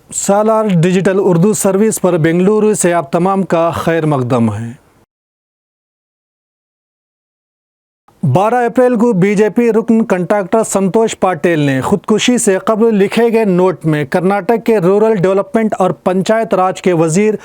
سالار digital Urdu service پر بنگلورو سے آپ تمام کا خیر مقدم ہے۔ 12 اپریل کو بی جے پی رکن کنٹراکٹر سنتوش پاٹیل نے خودکشی سے قبل لکھے گئے نوٹ میں کرناٹک کے رورل ڈیولپمنٹ اور پنچایت راج کے وزیر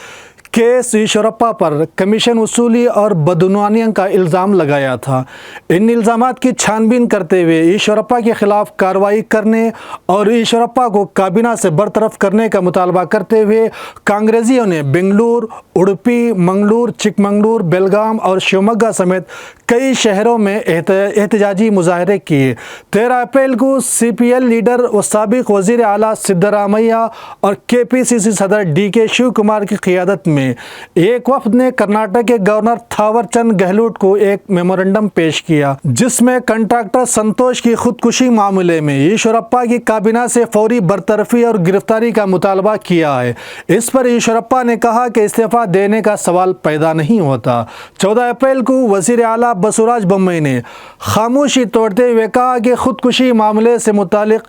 کے ایس ایشورپا پر کمیشن وصولی اور بدعنوانی کا الزام لگایا تھا۔ ان الزامات کی چھان بین کرتے ہوئے ایشورپا کے خلاف کارروائی کرنے اور ایشورپا کو کابینہ سے برطرف کرنے کا مطالبہ کرتے ہوئے کانگریسیوں نے بنگلور، اڈپی، منگلور، چکمنگلور، بیلگام اور شیوموگا سمیت کئی شہروں میں احتجاجی مظاہرے کیے۔ 13 اپریل کو سی پی ایل لیڈر و سابق وزیر اعلیٰ سدھارمیہ اور کے پی سی سی صدر ڈی کے شیو کمار کی قیادت میں ایک وفد نے کرناٹک کے گورنر تھاور چند گہلوٹ کو ایک میمورنڈم پیش کیا، جس میں کنٹراکٹر سنتوش کی خودکشی معاملے میں ایشورپا کی کابینہ سے فوری برطرفی اور گرفتاری کا مطالبہ کیا ہے۔ اس پر ایشورپا نے کہا کہ استعفیٰ دینے کا سوال پیدا نہیں ہوتا۔ 14 اپریل کو وزیر اعلیٰ بسوراج بومئی نے خاموشی توڑتے ہوئے کہا کہ خودکشی معاملے سے متعلق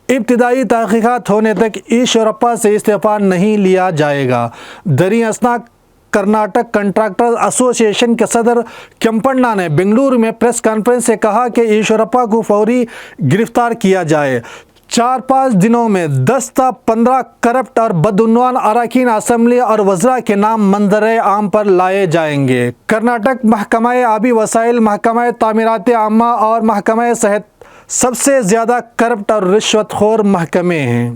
ابتدائی تحقیقات ہونے تک ایشورپا سے استعفیٰ نہیں لیا جائے گا۔ دریں اثنا کرناٹک کنٹراکٹر ایسوسی ایشن کے صدر کیمپنا نے بنگلورو میں پریس کانفرنس سے کہا کہ ایشورپا کو فوری گرفتار کیا جائے۔ 4-5 دنوں میں 10 تا 15 کرپٹ اور بدعنوان اراکین اسمبلی اور وزراء کے نام منظر عام پر لائے جائیں گے۔ کرناٹک محکمہ آبی وسائل، محکمہ تعمیرات عامہ اور محکمہ صحت سب سے زیادہ کرپٹ اور رشوت خور محکمے ہیں۔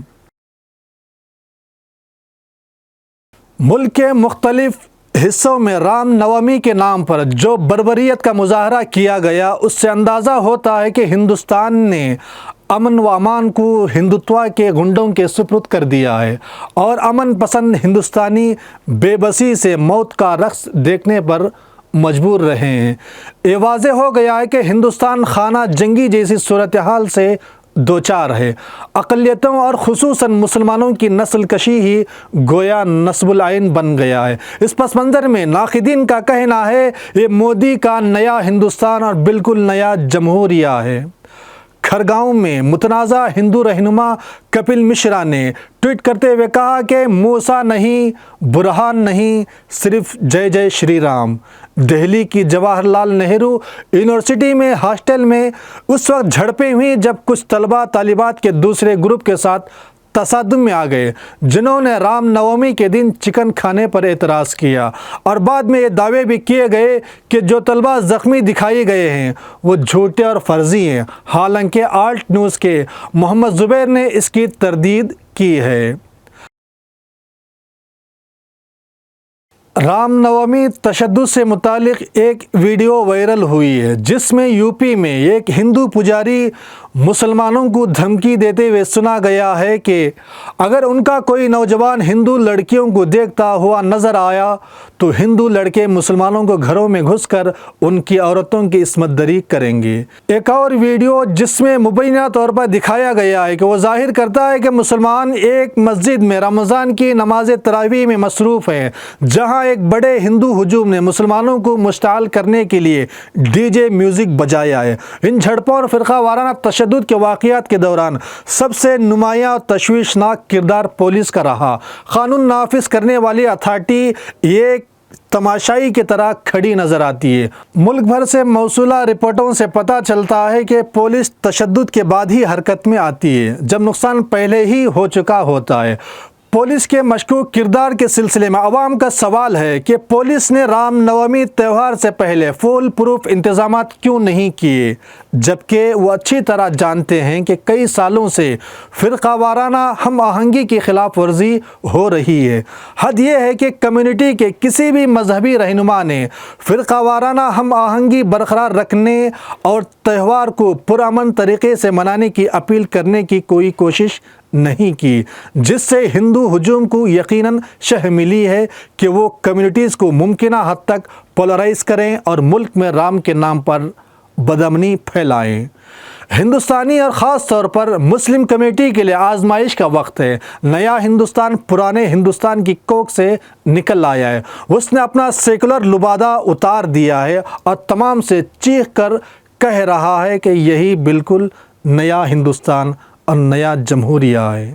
ملک کے مختلف حصوں میں رام نومی کے نام پر جو بربریت کا مظاہرہ کیا گیا، اس سے اندازہ ہوتا ہے کہ ہندوستان نے امن و امان کو ہندوتوا کے گنڈوں کے سپرد کر دیا ہے اور امن پسند ہندوستانی بے بسی سے موت کا رقص دیکھنے پر مجبور رہے ہیں۔ یہ واضح ہو گیا ہے کہ ہندوستان خانہ جنگی جیسی صورتحال سے دوچار ہے۔ اقلیتوں اور خصوصاً مسلمانوں کی نسل کشی ہی گویا نصب العین بن گیا ہے۔ اس پس منظر میں ناقدین کا کہنا ہے یہ مودی کا نیا ہندوستان اور بالکل نیا جمہوریہ ہے۔ کھرگاؤں میں متنازع ہندو رہنما کپل مشرا نے ٹویٹ کرتے ہوئے کہا کہ موسیٰ نہیں، برہان نہیں، صرف جے جے شری رام۔ دہلی کی جواہر لال نہرو یونیورسٹی میں ہاسٹل میں اس وقت جھڑپیں ہوئیں جب کچھ طلباء طالبات کے دوسرے گروپ کے ساتھ تصادم میں آ گئے، جنہوں نے رام نومی کے دن چکن کھانے پر اعتراض کیا، اور بعد میں یہ دعوے بھی کیے گئے کہ جو طلباء زخمی دکھائے گئے ہیں وہ جھوٹے اور فرضی ہیں۔ حالانکہ آلٹ نیوز کے محمد زبیر نے اس کی تردید کی ہے۔ رام نومی تشدد سے متعلق ایک ویڈیو وائرل ہوئی ہے، جس میں یو پی میں ایک ہندو پجاری مسلمانوں کو دھمکی دیتے ہوئے سنا گیا ہے کہ اگر ان کا کوئی نوجوان ہندو لڑکیوں کو دیکھتا ہوا نظر آیا تو ہندو لڑکے مسلمانوں کو گھروں میں گھس کر ان کی عورتوں کی عصمت دری کریں گے۔ ایک اور ویڈیو جس میں مبینہ طور پر دکھایا گیا ہے کہ وہ ظاہر کرتا ہے کہ مسلمان ایک مسجد میں رمضان کی نماز تراویح میں مصروف ہیں، جہاں ایک بڑے ہندو ہجوم نے مسلمانوں کو مشتعل کرنے کے لیے ڈی جے میوزک بجایا ہے۔ ان جھڑپوں اور فرقہ وارانہ تشدد کے واقعات کے دوران سب سے نمایاں اور تشویشناک کردار پولیس کا رہا۔ قانون نافذ کرنے والی اتھارٹی ایک تماشائی کی طرح کھڑی نظر آتی ہے۔ ملک بھر سے موصولہ رپورٹوں سے پتہ چلتا ہے کہ پولیس تشدد کے بعد ہی حرکت میں آتی ہے، جب نقصان پہلے ہی ہو چکا ہوتا ہے۔ پولیس کے مشکوک کردار کے سلسلے میں عوام کا سوال ہے کہ پولیس نے رام نومی تہوار سے پہلے فول پروف انتظامات کیوں نہیں کیے، جبکہ وہ اچھی طرح جانتے ہیں کہ کئی سالوں سے فرقہ وارانہ ہم آہنگی کی خلاف ورزی ہو رہی ہے۔ حد یہ ہے کہ کمیونٹی کے کسی بھی مذہبی رہنما نے فرقہ وارانہ ہم آہنگی برقرار رکھنے اور تہوار کو پرامن طریقے سے منانے کی اپیل کرنے کی کوئی کوشش نہیں کی، جس سے ہندو ہجوم کو یقیناً شہ ملی ہے کہ وہ کمیونٹیز کو ممکنہ حد تک پولرائز کریں اور ملک میں رام کے نام پر بدامنی پھیلائیں۔ ہندوستانی اور خاص طور پر مسلم کمیونٹی کے لیے آزمائش کا وقت ہے۔ نیا ہندوستان پرانے ہندوستان کی کوکھ سے نکل آیا ہے۔ اس نے اپنا سیکولر لبادہ اتار دیا ہے اور تمام سے چیخ کر کہہ رہا ہے کہ یہی بالکل نیا ہندوستان اور نیا جمہوریہ ہے۔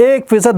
1%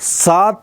7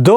2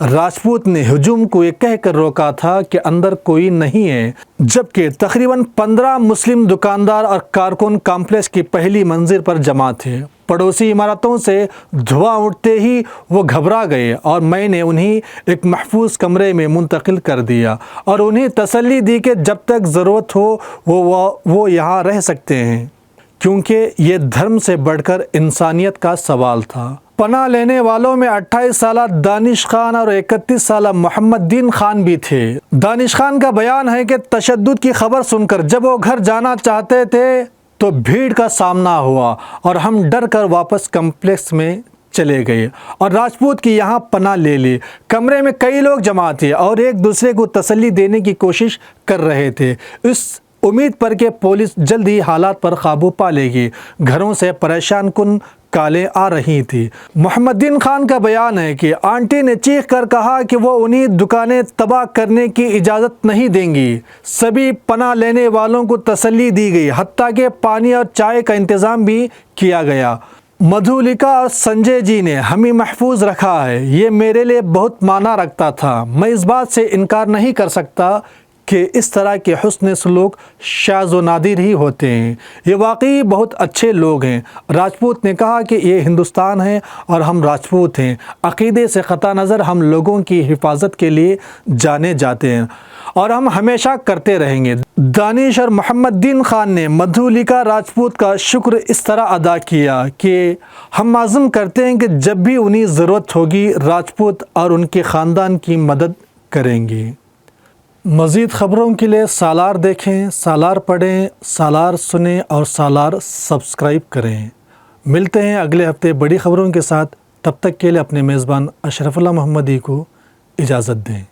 راجپوت نے ہجوم کو یہ کہہ کر روکا تھا کہ اندر کوئی نہیں ہے، جبکہ تقریباً 15 مسلم دکاندار اور کارکن کمپلیکس کی پہلی منزل پر جمع تھے۔ پڑوسی عمارتوں سے دھواں اٹھتے ہی وہ گھبرا گئے اور میں نے انہیں ایک محفوظ کمرے میں منتقل کر دیا اور انہیں تسلی دی کہ جب تک ضرورت ہو وہ یہاں رہ سکتے ہیں، کیونکہ یہ دھرم سے بڑھ کر انسانیت کا سوال تھا۔ پناہ لینے والوں میں 28 سالہ دانش خان اور 31 سالہ محمد دین خان بھی تھے۔ دانش خان کا بیان ہے کہ تشدد کی خبر سن کر جب وہ گھر جانا چاہتے تھے تو بھیڑ کا سامنا ہوا اور ہم ڈر کر واپس کمپلیکس میں چلے گئے اور راجپوت کی یہاں پناہ لے لی۔ کمرے میں کئی لوگ جمع تھے اور ایک دوسرے کو تسلی دینے کی کوشش کر رہے تھے، اس امید پر کہ پولیس جلد ہی حالات پر قابو پا لے گی۔ گھروں سے پریشان کن کالیں آ رہی تھی۔ محمد دین خان کا بیان ہے کہ آنٹی نے چیخ کر کہا کہ وہ انہیں دکانیں تباہ کرنے کی اجازت نہیں دیں گی۔ سبھی پناہ لینے والوں کو تسلی دی گئی، حتیٰ کہ پانی اور چائے کا انتظام بھی کیا گیا۔ مدھولکا اور سنجے جی نے ہمیں محفوظ رکھا ہے، یہ میرے لیے بہت معنی رکھتا تھا۔ میں اس بات سے انکار نہیں کر سکتا کہ اس طرح کے حسن سلوک شاذ و نادر ہی ہوتے ہیں، یہ واقعی بہت اچھے لوگ ہیں۔ راجپوت نے کہا کہ یہ ہندوستان ہے اور ہم راجپوت ہیں، عقیدے سے قطع نظر ہم لوگوں کی حفاظت کے لیے جانے جاتے ہیں اور ہم ہمیشہ کرتے رہیں گے۔ دانش اور محمد دین خان نے مدھولکا راجپوت کا شکر اس طرح ادا کیا کہ ہم عزم کرتے ہیں کہ جب بھی انہیں ضرورت ہوگی راجپوت اور ان کے خاندان کی مدد کریں گے۔ مزید خبروں کے لیے سالار دیکھیں، سالار پڑھیں، سالار سنیں اور سالار سبسکرائب کریں۔ ملتے ہیں اگلے ہفتے بڑی خبروں کے ساتھ، تب تک کے لیے اپنے میزبان اشرف اللہ محمدی کو اجازت دیں۔